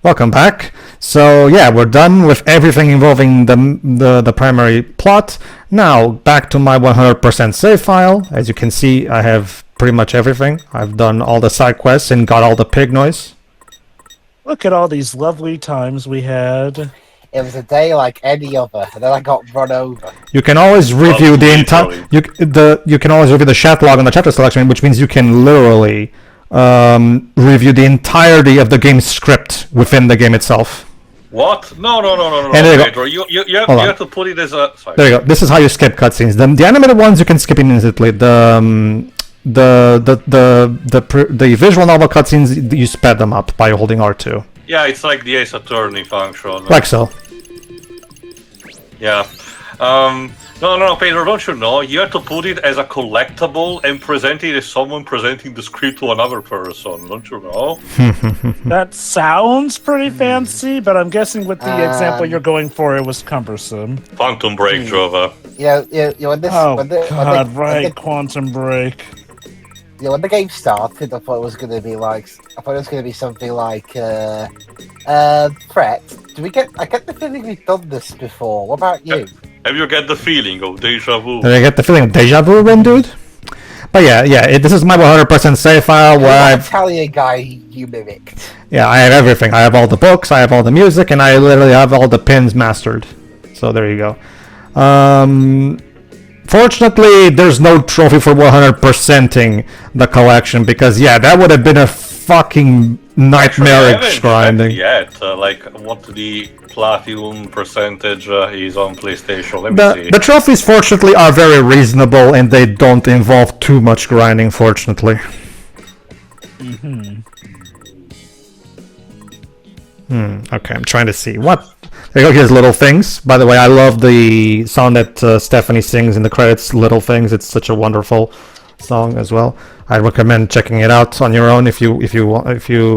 Welcome back. So yeah, we're done with everything involving the primary plot. Now back to my 100% save file. As you can see, I have pretty much everything. I've done all the side quests and got all the pig noise. Look at all these lovely times we had. It was a day like any other, and then I got run over. You can always review the entire. You can always review the chat log on the chapter selection, which means you can literally review the entirety of the game script within the game itself. What? No, Pedro. You have to put it as a... Sorry. There you go. This is how you skip cutscenes. The animated ones you can skip instantly. The visual novel cutscenes, you sped them up by holding R2. Yeah, it's like the Ace Attorney function. Like so. Yeah. No, Pedro, don't you know? You have to put it as a collectible and present it as someone presenting the script to another person, don't you know? That sounds pretty fancy, but I'm guessing with the example you're going for, it was cumbersome. Quantum Break, Jova. Quantum Break. Yeah, when the game started, I thought it was going to be like... something like... Fret, I get the feeling we've done this before. What about you? Have you get the feeling of deja vu? Did I get the feeling of deja vu, then, dude? But yeah, this is my 100% save file where Italian guy you mimicked. Yeah, I have everything. I have all the books, I have all the music, and I literally have all the pins mastered. So there you go. Fortunately, there's no trophy for 100%ing the collection, because yeah, that would have been a fucking nightmarish grinding. Like what the platinum percentage is on PlayStation. Let me see. The trophies, fortunately, are very reasonable, and they don't involve too much grinding, fortunately. Okay, I'm trying to see. What? There you go, here's Little Things. By the way, I love the song that Stephanie sings in the credits, Little Things. It's such a wonderful song as well. I recommend checking it out on your own if you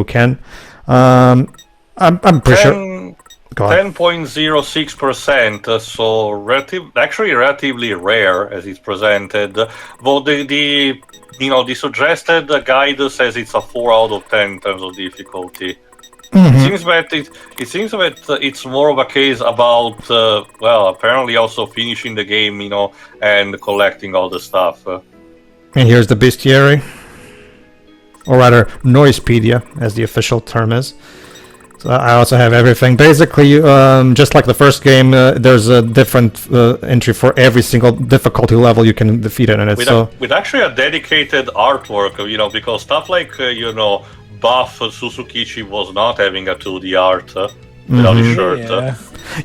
can. I'm pretty sure. 10.06%, so relatively rare as it's presented. But the suggested guide says it's a 4 out of 10 in terms of difficulty. It seems that it's more of a case about apparently also finishing the game, and collecting all the stuff. And here's the bestiary, or rather, Noisepedia, as the official term is. So I also have everything. Basically, just like the first game, there's a different entry for every single difficulty level you can defeat it in it. With actually a dedicated artwork, because stuff like Buff Suzukichi was not having a 2D art without his shirt. Yeah.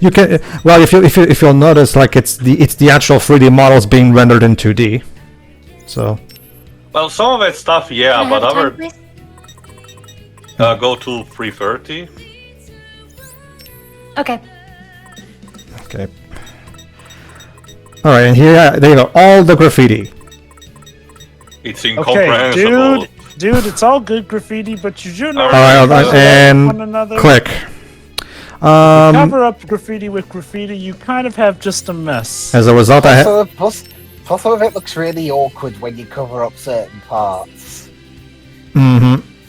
You can if you'll notice, like it's the actual 3D models being rendered in 2D. So. Well, some of that stuff, yeah, but other. Go to 330. Okay. Okay. All right, and here, there you go. All the graffiti. It's incomprehensible. Okay, dude, it's all good graffiti, but you do know. All right, and one another. Click. Cover up graffiti with graffiti, you kind of have just a mess. As a result, Plus, some of it looks really awkward when you cover up certain parts.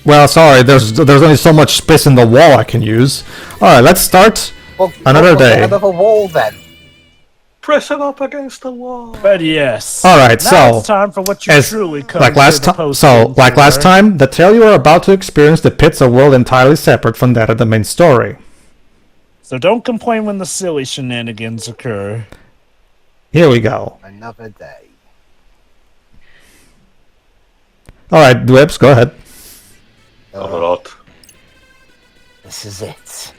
Well, sorry, there's only so much space in the wall I can use. Alright, let's start another day. Another wall then. Press it up against the wall. But yes. Alright, now it's time for what you truly come like last time, the tale you are about to experience depicts a world entirely separate from that of the main story. So don't complain when the silly shenanigans occur. Here we go. Another day. Alright, Dwebs, go ahead. This is it.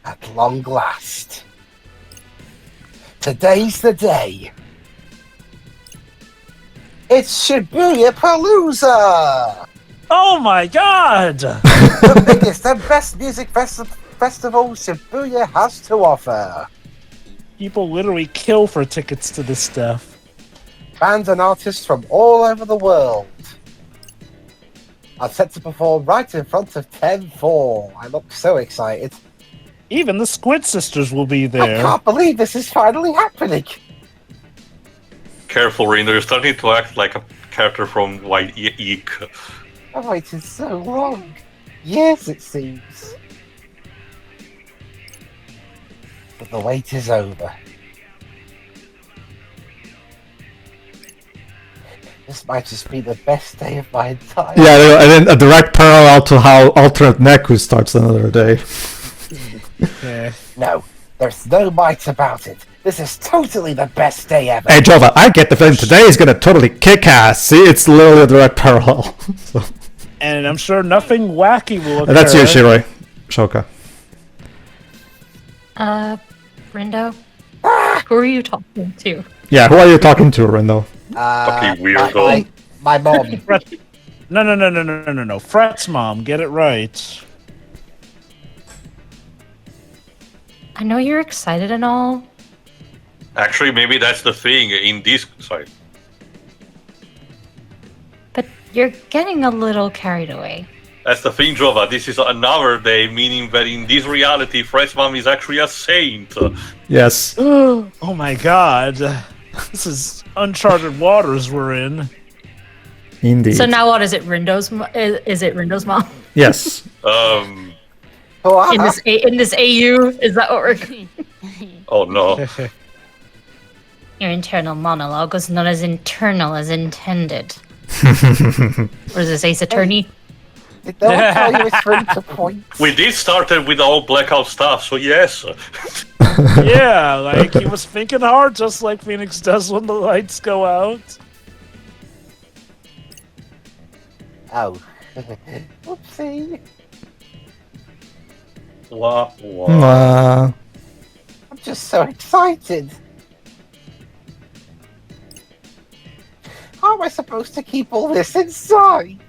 At long last. Today's the day. It's Shibuyapalooza! Oh my god! The biggest and best music festival Shibuya has to offer. People literally kill for tickets to this stuff. Bands and artists from all over the world are set to perform right in front of 10-4. I look so excited. Even the Squid Sisters will be there. I can't believe this is finally happening. Careful, Rinder, you're starting to act like a character from White Eek. I waited so long. Years, it seems. But the wait is over. This might just be the best day of my entire Yeah, and then a direct parallel to how alternate Neku starts another day. Yeah. No, there's no might about it. This is totally the best day ever. Hey Jova, I get the feeling today is gonna totally kick ass. See, it's literally a direct parallel. So, And I'm sure nothing wacky will occur. and that's you, Shiroi. Shoka. Rindo? Who are you talking to? Yeah, who are you talking to, Rindo? Fucking weirdo. My mom. No. Fret's mom, get it right. I know you're excited and all. Actually, maybe that's the thing in this. Sorry. But you're getting a little carried away. That's the thing, Jova. This is another day, meaning that in this reality, Fred's mom is actually a saint. Yes. Oh my god. This is uncharted waters we're in. Indeed. So now what is it? Is it Rindo's mom? Yes. Oh, In this AU? Is that what we're... Oh no. Your internal monologue was not as internal as intended. Or is this Ace Attorney? did no one tell you it's free to point? We did start it with all blackout stuff, so yes. Yeah, like he was thinking hard, just like Phoenix does when the lights go out. Oh. Oopsie. Wah, wah. I'm just so excited. How am I supposed to keep all this inside?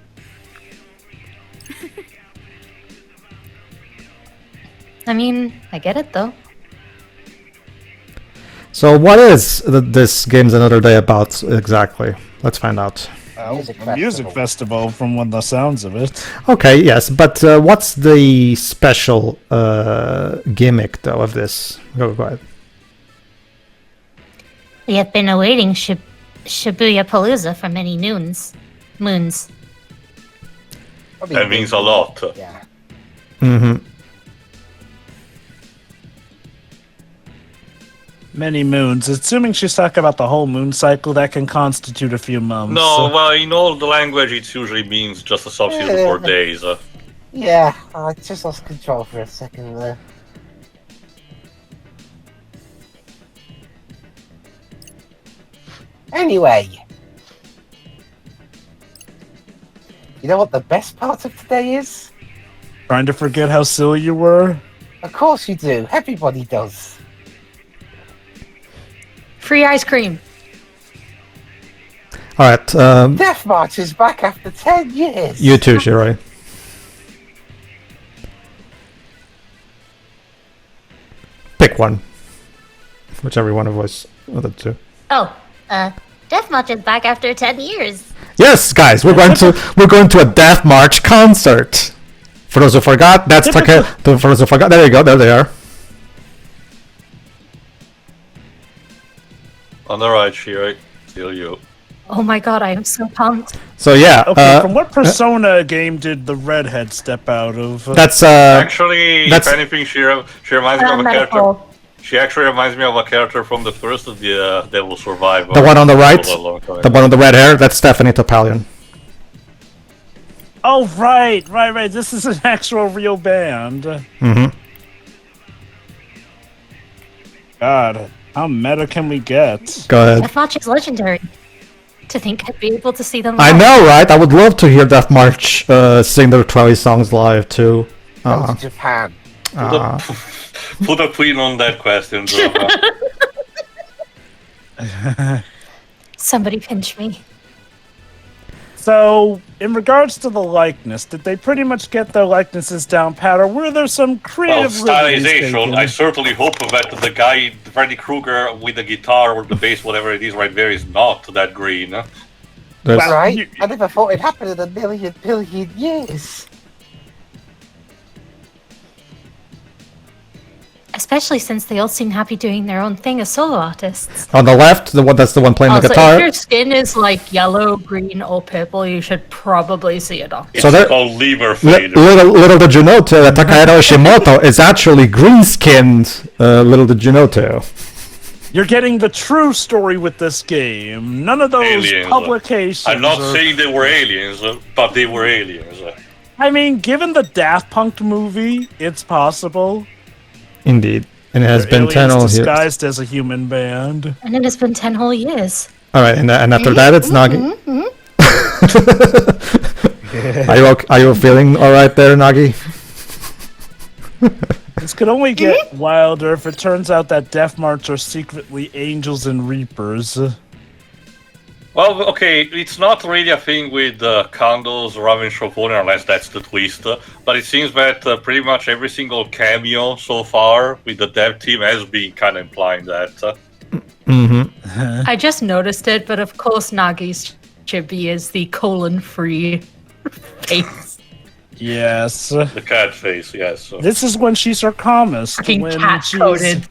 I mean, I get it though. So what is this Games Another Day about exactly? Let's find out. Music festival from when the sounds of it. Okay, yes, but what's the special gimmick though of this? Go ahead. We have been awaiting Shibuyapalooza for many moons. I mean, That means a lot. Yeah. Mm-hmm. Many moons. Assuming she's talking about the whole moon cycle, that can constitute a few months. No, well, in all the language, it usually means just a substitute for days. Yeah, I just lost control for a second there. Anyway. You know what the best part of today is? Trying to forget how silly you were? Of course you do. Everybody does. Free ice cream. All right, Death March is back after 10 years. you too, Shiroi. Pick one. Whichever one of us of the two. Oh, Death March is back after 10 years. Yes, guys, we're going to a Death March concert. For those who forgot, that's Take. For those who forgot, there you go. There they are. On the right, Shiroi. Still you. Oh my god, I am so pumped. So yeah, Okay, from what Persona game did the redhead step out of? that's Actually, that's- if anything, she reminds me of a character. Medical. She actually reminds me of a character from the first of the Devil Survivor. the one on the right, A long time the one with the red hair. That's Stephanie Topalion. Oh, right. This is an actual real band. Mm-hmm. God, how meta can we get? Go ahead. Death March is legendary. To think I'd be able to see them I live. know, right? I would love to hear Death March sing their 12 songs live too. Go to Japan. Put a pin on that question, Jova. Somebody pinch me. So, in regards to the likeness, did they pretty much get their likenesses down pat, or were there some Well, creative liberties stylization. taken? I certainly hope that the guy, Freddy Krueger, with the guitar or the bass, whatever it is right there, is not that green. There's- Well, Right? you- I never thought it'd happen in a million billion years. Especially since they all seem happy doing their own thing as solo artists. On the left, that's the one playing the Also, guitar. if your skin is like yellow, green, or purple, you should probably see a doctor. It's So there- called liver failure. Little did you know too that Takahiro Ishimoto is actually green-skinned. Little did you know too. You're getting the true story with this game. None of those Aliens. publications. I'm not are- saying they were aliens, but they were aliens. I mean, given the Daft Punk movie, it's possible. Indeed, and it has They're been 10 aliens whole years. disguised as a human band. And it has been 10 whole years. All right, and after that, it's Nagi. Are you feeling all right there, Nagi? This could only get wilder if it turns out that Death March are secretly angels and reapers. Well, okay, it's not really a thing with Kando's Ramen Shogun unless that's the twist, but it seems that pretty much every single cameo so far with the dev team has been kind of implying that. I just noticed it, but of course Nagi's chibi is the colon-free face. Yes. The cat face, yes. This is when she's her calmest. Fucking when cat-coded.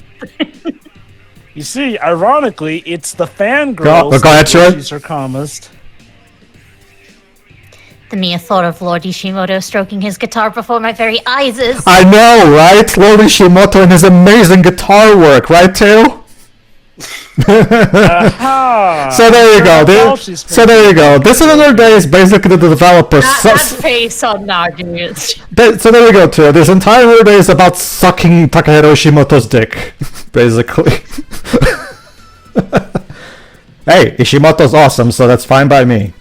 You see, ironically, it's the fangirls Go ahead, when Troy. she's her calmest. The mere thought of Lord Ishimoto stroking his guitar before my very eyes is... I know, right? Lord Ishimoto and his amazing guitar work, right, Tail? Aha! So there you go. So there you go. This Another Day is basically the developer. That face on Nagi is... So there you go, too. This entire Another Day is about sucking Takahiro Ishimoto's dick, basically. Hey, Ishimoto's awesome, so that's fine by me.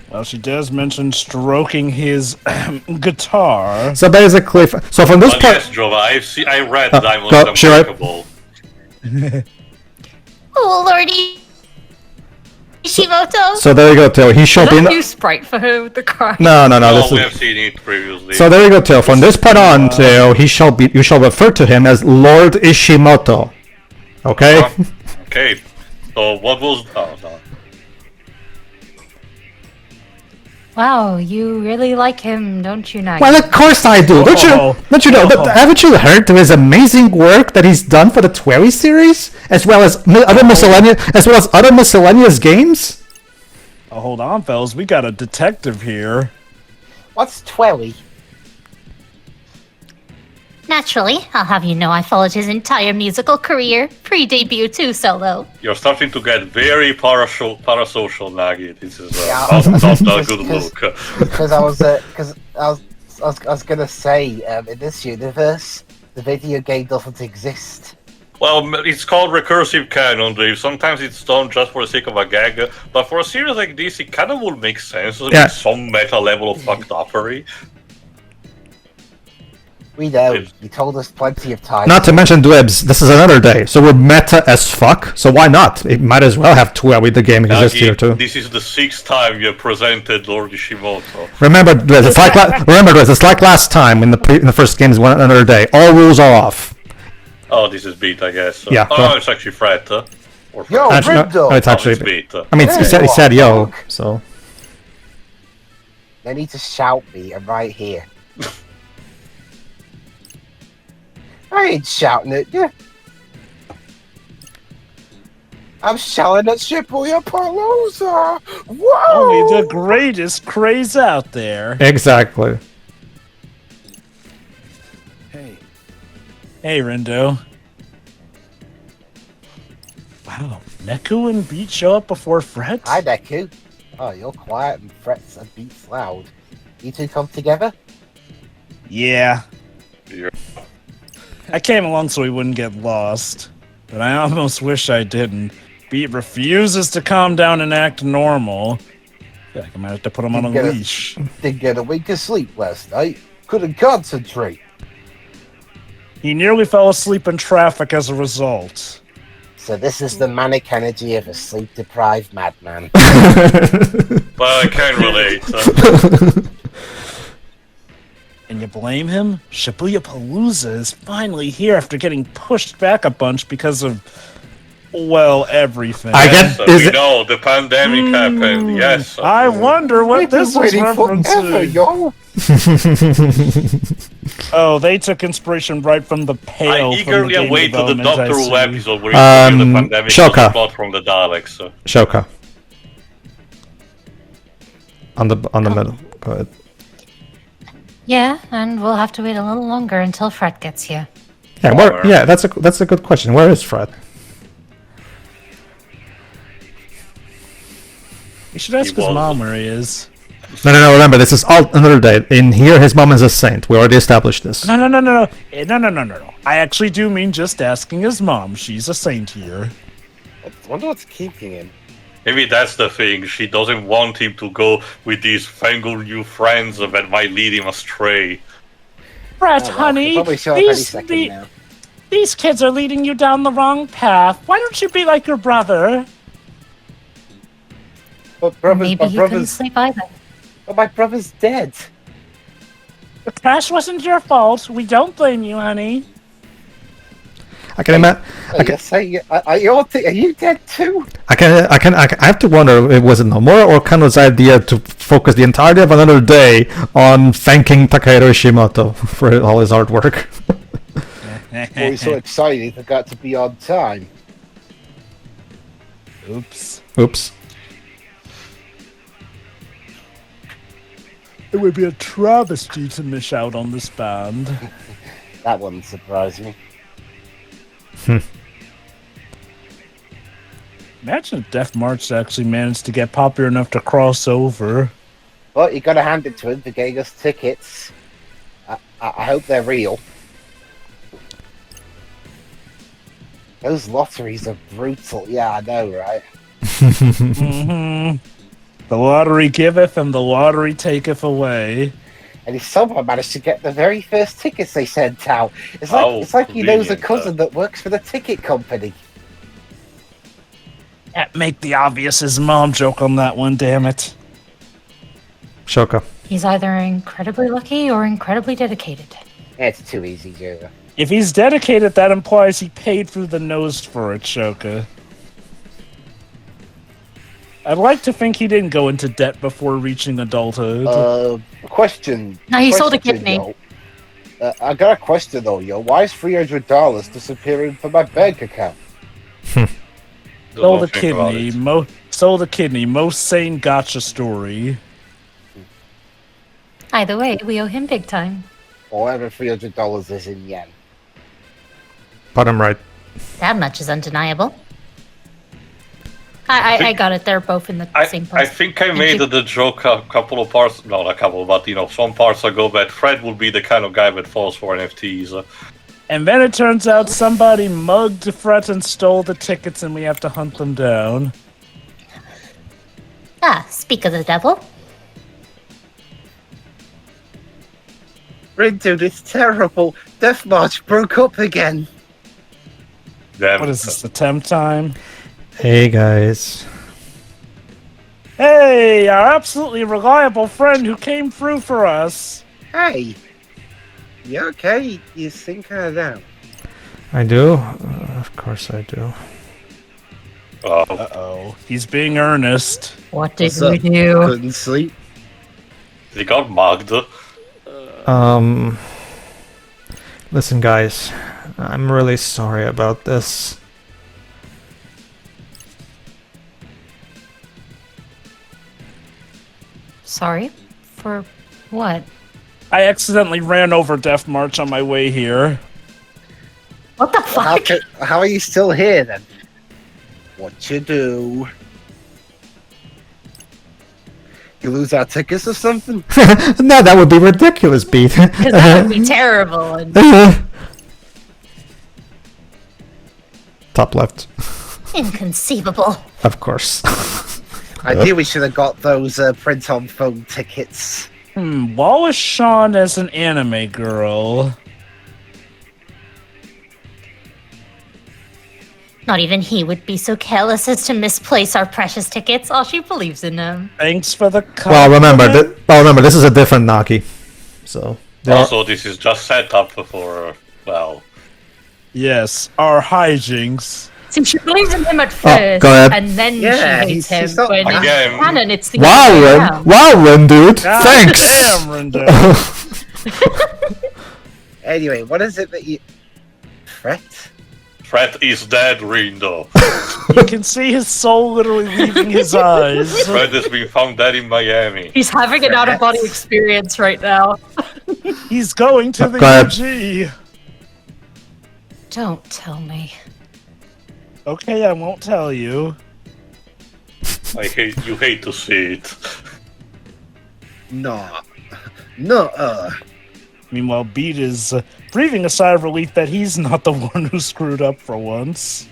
Well, she does mention stroking his guitar. So basically, so from this But part, yes, Jova, I read Diamond go, sure. Unbreakable. Oh, Lordy Ishimoto! so there you go, Tail. He shall Is be. that a new sprite for her with the cry? No. No, This we is. have seen it previously. So there you go, Tail. From this part on, Tail, you shall refer to him as Lord Ishimoto. Okay. Okay, so what was... Oh, no. Wow, you really like him, don't you, Nagi? Well, of course I do. Don't you know? Haven't you heard of his amazing work that he's done for the Twerry series, as well as other miscellaneous games? Oh, hold on, fellas. We got a detective here. What's Twelly? Naturally, I'll have you know I followed his entire musical career, pre-debut to solo. You're starting to get very parasocial, Nagi. This is Yeah, not a good look. Because I was gonna say, in this universe, the video game doesn't exist. Well, it's called recursive canon, Dave. Sometimes it's done just for the sake of a gag, but for a series like this, it kind of would make sense. Yeah. Some meta level of fucked uppery. We know. It's- You told us plenty of times. Not to mention Dwebs. This is Another Day, so we're meta as fuck. So why not? It might as well have Twerry the game exist here too. This is the 6th time you have presented Lord Ishimoto. Remember, Dwebs, it's like last time in the first games. Another Day, all rules are off. Oh, this is beat, I guess. Yeah. Oh, no, it's actually Fred. Or Yo, Fred. Actually, no, Rindo! it's Oh, actually. it's beat. I mean, he said yo, Fuck. so. They need to shout me. I'm right here. I ain't shouting at you. I'm shouting at Shibuyapalooza! Whoa! Only the greatest craze out there. Exactly. Hey, Rindo. Wow, Neku and Beat show up before Fred? Hi, Deku. Oh, you're quiet and frets and beats loud. You two come together? Yeah. Yeah. I came along so we wouldn't get lost, but I almost wish I didn't. Beat refuses to calm down and act normal. I feel like I might have to put him on a Get a- leash. Didn't get a wink of sleep last night. Couldn't concentrate. He nearly fell asleep in traffic as a result. So this is the manic energy of a sleep-deprived madman. Well, I can relate. And you blame him? Shibuyapalooza is finally here after getting pushed back a bunch because of, well, everything. I get- So Is we it- know the pandemic happened, yes. I wonder what We've been this was waiting forever, referencing. yo! Oh, they took inspiration right from the pale. I eagerly from the await game to the Doctor Who development, I see. episode where he the pandemic Shoka. was not from the Daleks. So. Shoka. On the middle. Go ahead. Yeah, and we'll have to wait a little longer until Fred gets here. Yeah, where, yeah, that's a good question. Where is Fred? You should ask his mom where he is. No. Remember, this is all another day. In here, his mom is a saint. We already established this. No. I actually do mean just asking his mom. She's a saint here. I wonder what's keeping him. Maybe that's the thing. She doesn't want him to go with these fangled new friends that might lead him astray. Fred, Oh, well, honey, probably show up any second now. these kids are leading you down the wrong path. Why don't you be like your brother? But Maybe he couldn't sleep either. But my brother's dead. The crash wasn't your fault. We don't blame you, honey. I can imagine. Are you dead too? I have to wonder, was it Nomura or Kano's idea to focus the entirety of another day on thanking Takahiro Ishimoto for all his hard work? Oh, he's so excited he forgot to be on time. Oops. Oops. It would be a travesty to miss out on this band. That wouldn't surprise me. Imagine if Death March actually managed to get popular enough to cross over. But you gotta hand it to him for getting us tickets. I hope they're real. Those lotteries are brutal. Yeah, I know, right? Mm-hmm. The lottery giveth and the lottery taketh away. And he somehow managed to get the very first tickets they sent out. It's like he knows a cousin that works for the ticket company. Make the obvious his mom joke on that one, damn it. Shoka. He's either incredibly lucky or incredibly dedicated. Yeah, it's too easy, Joe. If he's dedicated, that implies he paid through the nose for it, Shoka. I'd like to think he didn't go into debt before reaching adulthood. Question. No, he sold a kidney. I got a question though, yo. Why is $300 disappearing from my bank account? Sold a kidney. Sold a kidney. Most sane gotcha story. Either way, we owe him big time. Or whatever $300 is in yen. Bottom right. That much is undeniable. I got it. They're both in the same place. I think I made the joke a couple of parts, not a couple, but some parts ago that Fred would be the kind of guy that falls for NFTs. And then it turns out somebody mugged Fred and stole the tickets and we have to hunt them down. Speak of the devil. Dude, it's terrible. Death March broke up again. Damn. What is this, the temp time? Hey guys. Hey, our absolutely reliable friend who came through for us. Hey. You okay? You seem kind of down. I do? Of course I do. Uh-oh. He's being earnest. What did we do? Couldn't sleep. He got mugged. Listen guys, I'm really sorry about this. Sorry? For what? I accidentally ran over Death March on my way here. What the fuck? How are you still here then? What you do? You lose our tickets or something? No, that would be ridiculous, Pete. Because that would be terrible. And Top left. inconceivable. Of course. I knew we should have got those print-on-phone tickets. What was Sean as an anime girl? Not even he would be so careless as to misplace our precious tickets. All she believes in him. Thanks for the Well, remember, this is a different Naki. So. Also, this is just set up for, well... Yes, our hijinks. See, she believes in him at first, go ahead. and then Yeah, she hates him. he's not- When it's Again. canon, it's the Wow, other way Ren. around. Wow, Ren, dude. God Thanks. Damn, Rindo. Anyway, what is it that you... Fret? Fred is dead, Rindo. You can see his soul literally leaving his eyes. Fred has been found dead in Miami. He's having an out-of-body experience right now. He's going to the Go ahead. UG. Don't tell me. Okay, I won't tell you. You hate to see it. No. Meanwhile, Beat is breathing a sigh of relief that he's not the one who screwed up for once.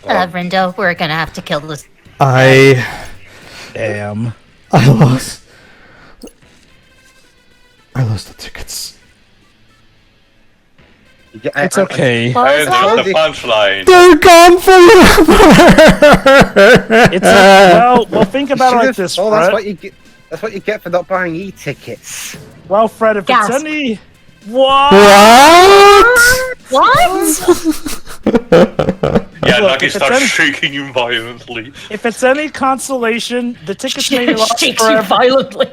Rindo, we're gonna have to kill this. Damn. I lost the tickets. It's okay. What was And just that? the punchline. They're gone forever. Well, think about it like this, Oh, Fred. that's what you get. That's what you get for not buying e-tickets. Well, Fred, if Gasp. it's any... What? What? Yeah, Look, Lucky if it's starts any- shaking him violently. If it's any consolation, the tickets may be lost Shakes you forever. violently.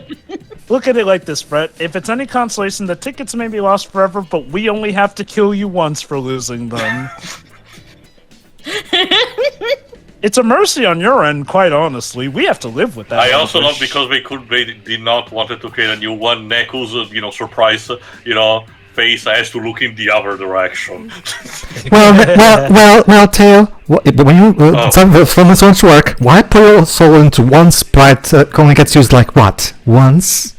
Look at it like this, Fred. If it's any consolation, the tickets may be lost forever, but we only have to kill you once for losing them. It's a mercy on your end, quite honestly. We have to live with that. I also anguish. love because they did not wanted to create a new one. Neku's surprise face has to look in the other direction. Well, Tail. When you some this won't work. Why put your soul into one sprite that only gets used like what? Once?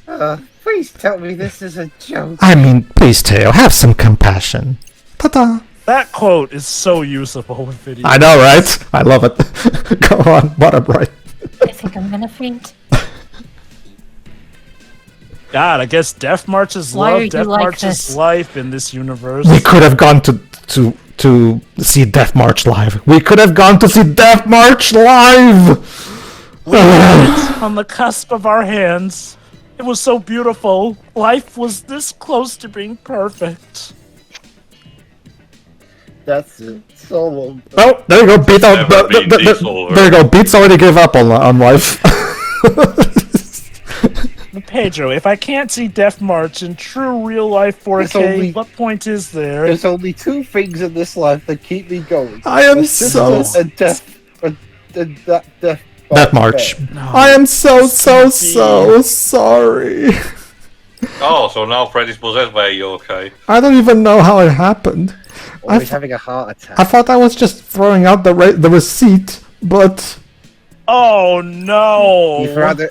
Please tell me this is a joke. I mean, please, Tail, have some compassion. Ta-da! That quote is so usable with video. I know, right? I love it. Go on, bottom right. I think I'm gonna faint. God, I guess Death March is Why are love, you Death like March this? is life in this universe. We could have gone to see Death March live. We could have gone to see Death March live. We had it on the cusp of our hands. It was so beautiful. Life was this close to being perfect. That's it. So long. Oh, there you go. Beat out. never been this over. There you go. Beats already gave up on life. Pedro, if I can't see Death March in true real life 4K, It's only- what point is there? There's only two things in this life that keep me going. I am Assistance so and death. Death March. No. I am so sorry. Oh, so now Fred is possessed by a yokai. I don't even know how it happened. Or he's having a heart attack. I thought I was just throwing out the receipt, but Oh no! You'd rather.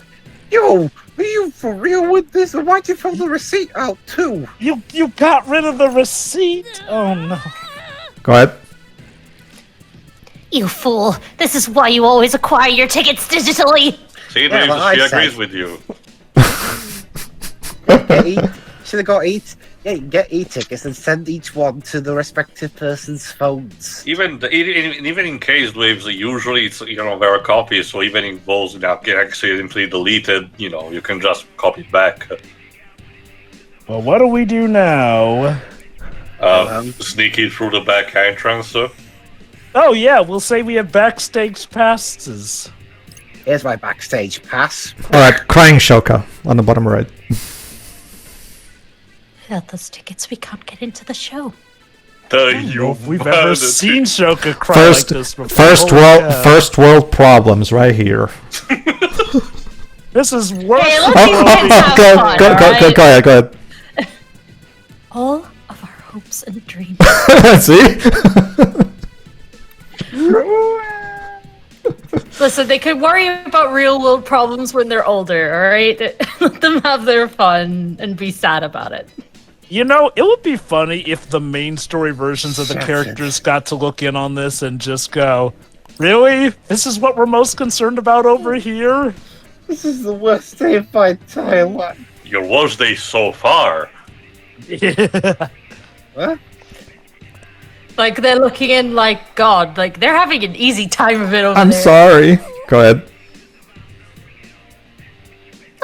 Yo, are you for real with this? Or why'd you throw the receipt out too? You got rid of the receipt? Oh no. go ahead. You fool! This is why you always acquire your tickets digitally! See, Yeah, but I she said- agrees with you. Should have got eight. Yeah, you can get e-tickets and send each one to the respective person's phones. Even in case waves, usually it's there are copies, so even if those get accidentally deleted, you can just copy it back. Well, what do we do now? Sneak in through the back entrance. Oh yeah, we'll say we have backstage passes. Here's my backstage pass. All right, crying Shoka on the bottom right. Without those tickets, we can't get into the show. If we've ever seen Shoka cry like this before. First world problems right here. This is worse. Hey, than let's what get we- that Go fun, ahead. Go ahead. All of our hopes and dreams. See? Listen, they could worry about real world problems when they're older, alright? Let them have their fun and be sad about it. It would be funny if the main story versions of the characters got to look in on this and just go, really? This is what we're most concerned about over here? This is the worst day of my entire life. Your worst day so far. Yeah. What? Like, they're looking in like, God, like, they're having an easy time of it over I'm there. sorry. Go ahead.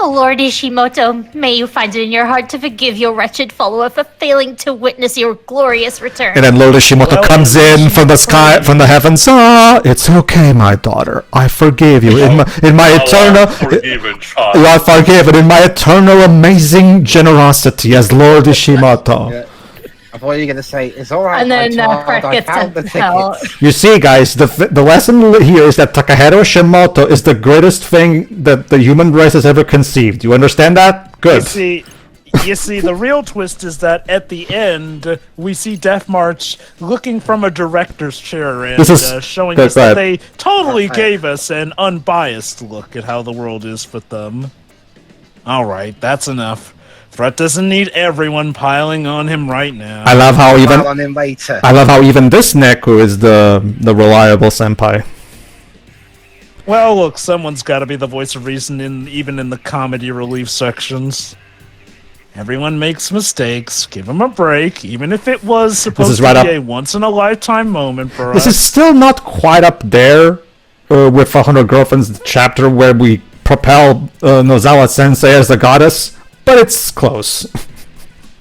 Oh, Lord Ishimoto, may you find it in your heart to forgive your wretched follower for failing to witness your glorious return. And then Lord Ishimoto Well, comes in from the sky, from the heavens. Ah, it's okay, my daughter. I forgive you. In my eternal, Forgiven child. you are forgiven in my eternal amazing generosity as Lord Ishimoto. Yeah. I thought you were going to say, it's alright, And then my child, I gets found the sent to hell. tickets. You see, guys, the lesson here is that Takahiro Shimoto is the greatest thing that the human race has ever conceived. You understand that? Good. You see, the real twist is that at the end, we see Death March looking from a director's chair and This is- showing that's us that right. they totally Right. gave us an unbiased look at how the world is with them. Alright, that's enough. Fret doesn't need everyone piling on him right now. I love how File even on him later. I love how even this Neku is the reliable senpai. Well, look, someone's got to be the voice of reason, even in the comedy relief sections. Everyone makes mistakes. Give him a break, even if it was supposed is to right be up- a once-in-a-lifetime moment for This us. is still not quite up there with 100 Girlfriends chapter where we propel Nozawa Sensei as the goddess, but it's close.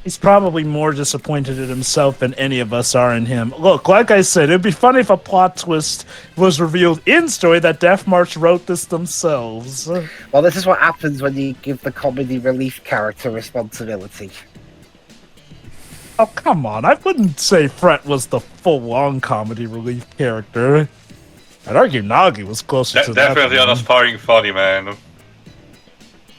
He's probably more disappointed in himself than any of us are in him. Look, like I said, it'd be funny if a plot twist was revealed in story that Death March wrote this themselves. Well, this is what happens when you give the comedy relief character responsibility. Oh, come on. I wouldn't say Fret was the full-on comedy relief character. I'd argue Nagi was closer to that. Definitely one. an aspiring funny man.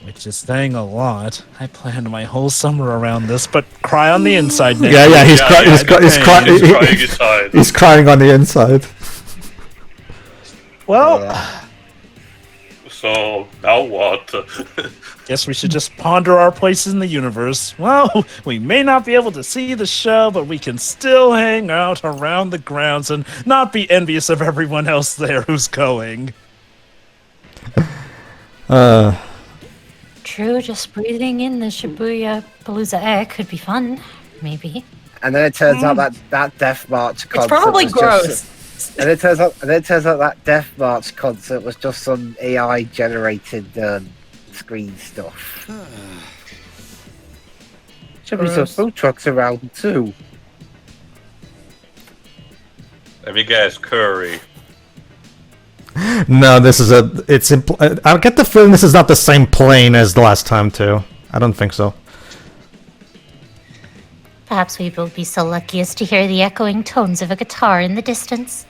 Which is saying a lot. I planned my whole summer around this, but cry on the inside, Nick. Yeah, he's Yeah, crying. yeah, He's crying. He's crying inside. He's crying on the inside. Well, Yeah. So, now what? guess we should just ponder our place in the universe. Well, we may not be able to see the show, but we can still hang out around the grounds and not be envious of everyone else there who's going. True, just breathing in the Shibuyapalooza air could be fun. Maybe. And then it turns out that Death March concert It's probably was gross. Just, and it turns out that Death March concert was just some AI generated screen stuff. Should be some Gross. food trucks around too. Let me guess, curry. No, this is I get the feeling this is not the same plane as the last time too. I don't think so. Perhaps we will be so lucky as to hear the echoing tones of a guitar in the distance.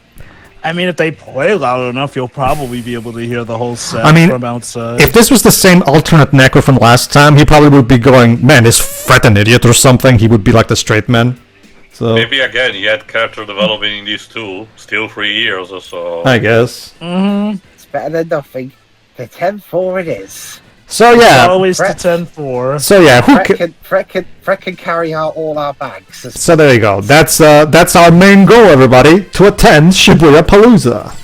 I mean, if they play loud enough, you'll probably be able to hear the whole set I mean, from outside. If this was the same alternate Neko from last time, he probably would be going, "Man, is Fret an idiot or something?" He would be like the straight man. So Maybe again, he had character development in these two. Still 3 years or so. I guess. It's better than nothing. The 10-4 it is. So yeah. Always to Fret. 10-4. So yeah. Fret can carry out all our bags. So there you go. That's our main goal, everybody, to attend Shibuyapalooza.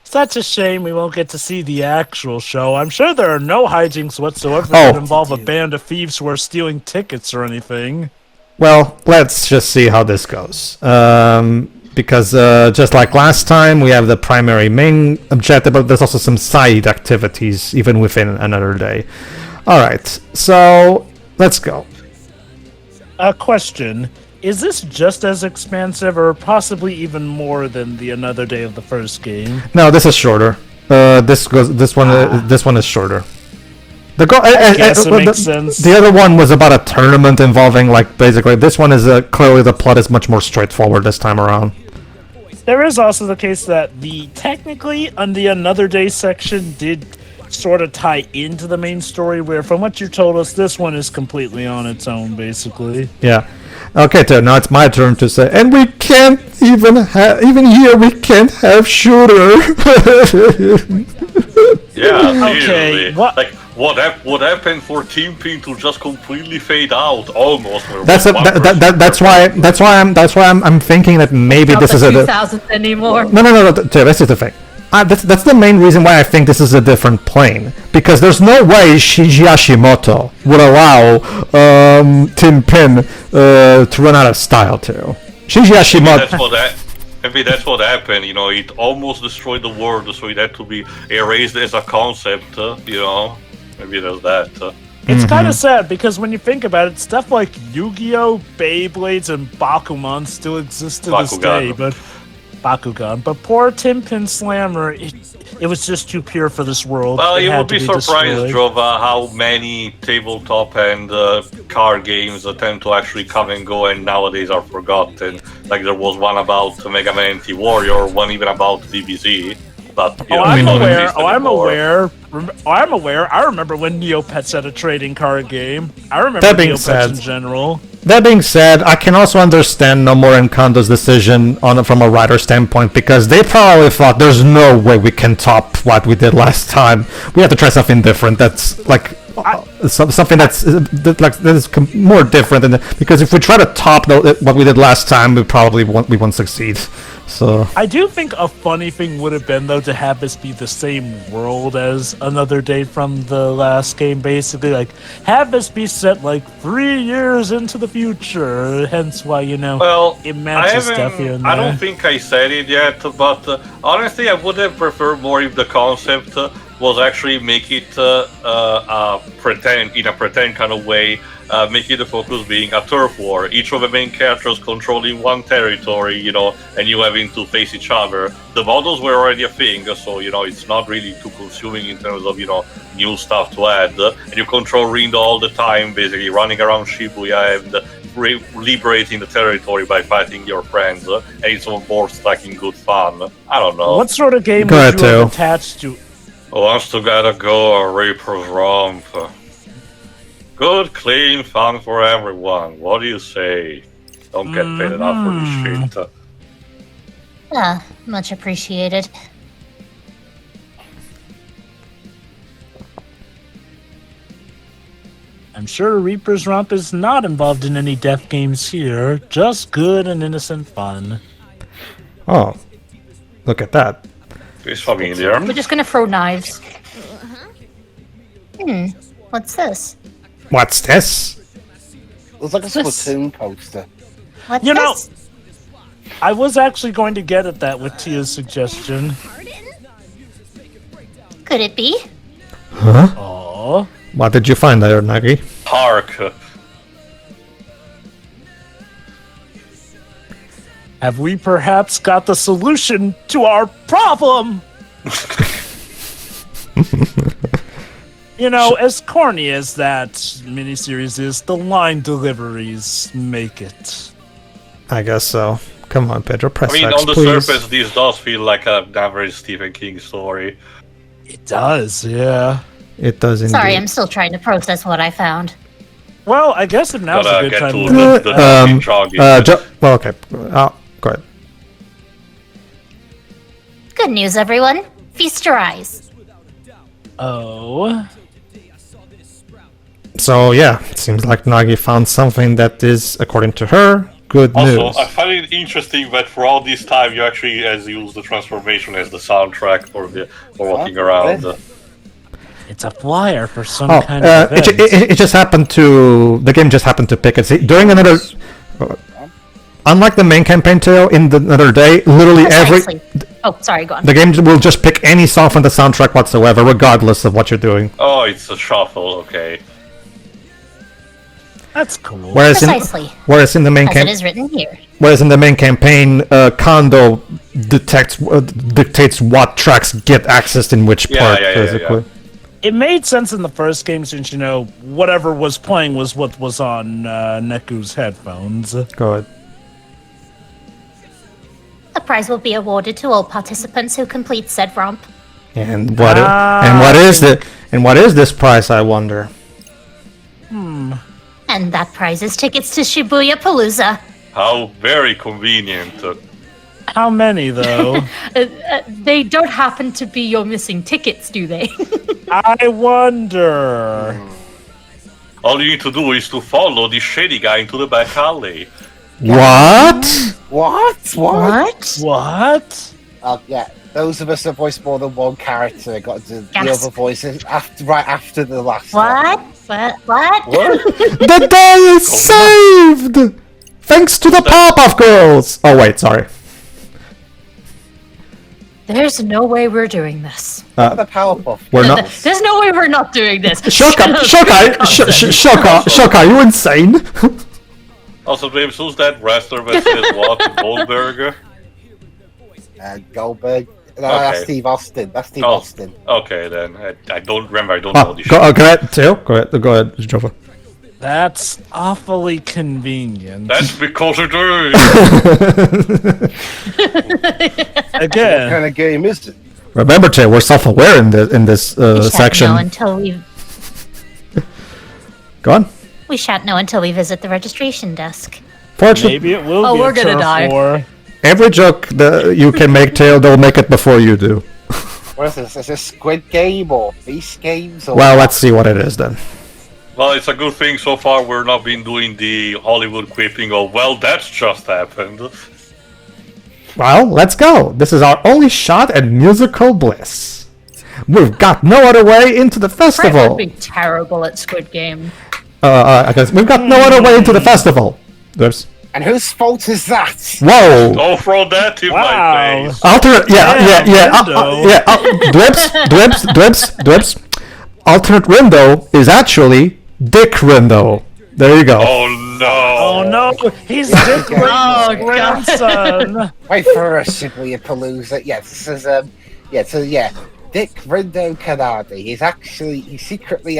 Such a shame we won't get to see the actual show. I'm sure there are no hijinks whatsoever Oh. that involve a band of thieves who are stealing tickets or anything. Well, let's just see how this goes. Because just like last time, we have the primary main objective, but there's also some side activities even within another day. All right, so let's go. A question. Is this just as expansive or possibly even more than the another day of the first game? No, this is shorter. This one is shorter. guess it makes sense. The other one was about a tournament involving, like, basically. This one is clearly the plot is much more straightforward this time around. There is also the case that technically on the another day section did sort of tie into the main story, where from what you told us, this one is completely on its own, basically. Yeah. Okay, so now it's my turn to say, and we can't even here we can't have shooter. Yeah, Okay, seriously. what- Like, what happened for Team Pin to just completely fade out almost? Where That's one person- that's why I'm thinking that maybe Not this the is a 2000s anymore. no. This is the thing. That's the main reason why I think this is a different plane, because there's no way Shinji Ishimoto would allow Tim Pin to run out of style too. Shinji Ishimoto. Maybe that's what happened, it almost destroyed the world, so it had to be erased as a concept, Maybe there's that. It's kind of sad because when you think about it, stuff like Yu-Gi-Oh, Beyblades, and Bakuman still exist to this day, but poor Tin Pin Slammer, it was just too pure for this world. Well, you had would to be surprised, destroyed. Jova, how many tabletop and card games tend to actually come and go and nowadays are forgotten. Like there was one about Mega Man Anti-Warrior, one even about DBZ. But, I'm aware. I remember when Neopets had a trading card game. I remember That being Neopets said- in general. That being said, I can also understand Nomura and Kondo's decision from a writer standpoint because they probably thought there's no way we can top what we did last time. We have to try something different. That's like something that is more different. Because if we try to top what we did last time, we probably won't succeed. So I do think a funny thing would have been, though, to have this be the same world as Another Day from the last game, basically. Like, have this be set, 3 years into the future, hence why, Well, it matches stuff here and there. I don't think I said it yet, but honestly, I would have preferred more if the concept was actually make it in a pretend kind of way, making the focus being a turf war. Each of the main characters controlling one territory, and you having to face each other. The models were already a thing, so it's not really too consuming in terms of new stuff to add. And you control Rindo all the time, basically running around Shibuya and liberating the territory by fighting your friends. And it's on board stacking good fun. I don't know. What sort of game Go would ahead, you have Teo. attached to? Once together go a Reaper's Romp. Good, clean fun for everyone. What do you say? Don't get paid enough for this shit. Much appreciated. I'm sure Reaper's Romp is not involved in any death games here. Just good and innocent fun. oh, look at that. It's familiar. We're just gonna throw knives. What's this? What's this? Looks like a This- Splatoon poster. What's You know- this? I was actually going to get at that with Tia's suggestion. Could it be? Huh? Oh, What did you find there, Nagi? Hark. have we perhaps got the solution to our problem? As corny as that miniseries is, the line deliveries make it. I guess so. Come on, Pedro, press I mean, X, on the please. surface, this does feel like an average Stephen King story. It does, yeah. It does indeed. Sorry, I'm still trying to process what I found. Well, I guess if now's a Gotta good get time to to the talking jogging. Well, okay. Go ahead. Good news, everyone. Feast your eyes. Oh. So, yeah, it seems like Nagi found something that is, according to her, good news. Also, I find it interesting that for all this time you actually has used the transformation as the soundtrack for walking around. It's a flyer for some Oh, kind of event. it just happened to... The game just happened to pick it. See, during another... Unlike the main campaign, Teo, in the Another Day, literally Precisely. Oh, sorry, go on. the game will just pick any song from the soundtrack whatsoever, regardless of what you're doing. Oh, it's a shuffle, okay. That's cool. Whereas Precisely. in the main As it is written here. campaign, Kondo dictates what tracks get accessed in which Yeah, part, yeah, basically. It made sense in the first game since, whatever was playing was what was on Neku's headphones. Go ahead. The prize will be awarded to all participants who complete said romp. And what is this price, I wonder? And that prize is tickets to Shibuyapalooza. How very convenient. How many, though? They don't happen to be your missing tickets, do they? I wonder. All you need to do is to follow this shady guy into the back alley. What? What? What? Yeah, those of us that voiced more than one character got to the Yes. other voices right after the last one. What? The day is saved! Thanks to the Powerpuff Girls! Oh wait, sorry. There's no way we're doing this. The Powerpuff. We're not. There's no way we're not doing this. Shoka, you insane? Also, James, who's that wrestler that says what? Goldberg? Goldberg. No, Okay. that's Steve Austin. That's Steve Oh. Austin. Okay, then. I don't remember. I don't know the Go ahead, Theo. Go ahead, Jova. That's awfully convenient. That's because it is. What Again, kind of game is it? Remember, Theo, we're self-aware in this We shan't section. know until we Go on. we shan't know until we visit the registration desk. Fortunately, maybe it will Oh, be we're a gonna turf die. war. every joke that you can make, Theo, they'll make it before you do. What is this? Is this Squid Game or Beast Games? Or Well, let's see what it is then. Well, it's a good thing so far we're not been doing the Hollywood quipping of, well, that's just happened. Well, let's go. This is our only shot at musical bliss. We've got no other way into the Brett festival. would be terrible at Squid Game. I guess we've got no other way into the festival. There's And whose fault is that? whoa. Don't throw that in Wow. my face. Alternate, Dwips. Alternate window is actually Dick window. There you go. Oh no! Oh no, he's Dick Oh, Layton's grandson. Wait for us, Shibuyapalooza. Yeah, this is Dick Rindo Kanade. He's secretly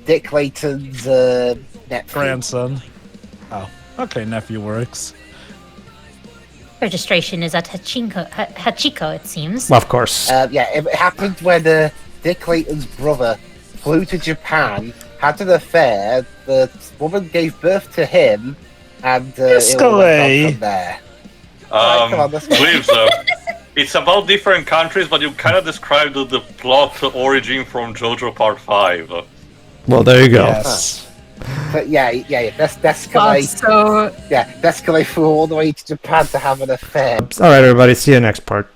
Dick Layton's nephew. Grandson. Oh, okay, nephew works. Registration is at Hachiko, it seems. Of course. It happened when Dick Layton's brother flew to Japan, had an affair, the woman gave birth to him, and it all went on from there. come on, let's go. Please, it's about different countries, but you kind of described the plot origin from JoJo Part 5. Well, there you go. Yes. But Descalay, So Descalay flew all the way to Japan to have an affair. All right, everybody. See you next part.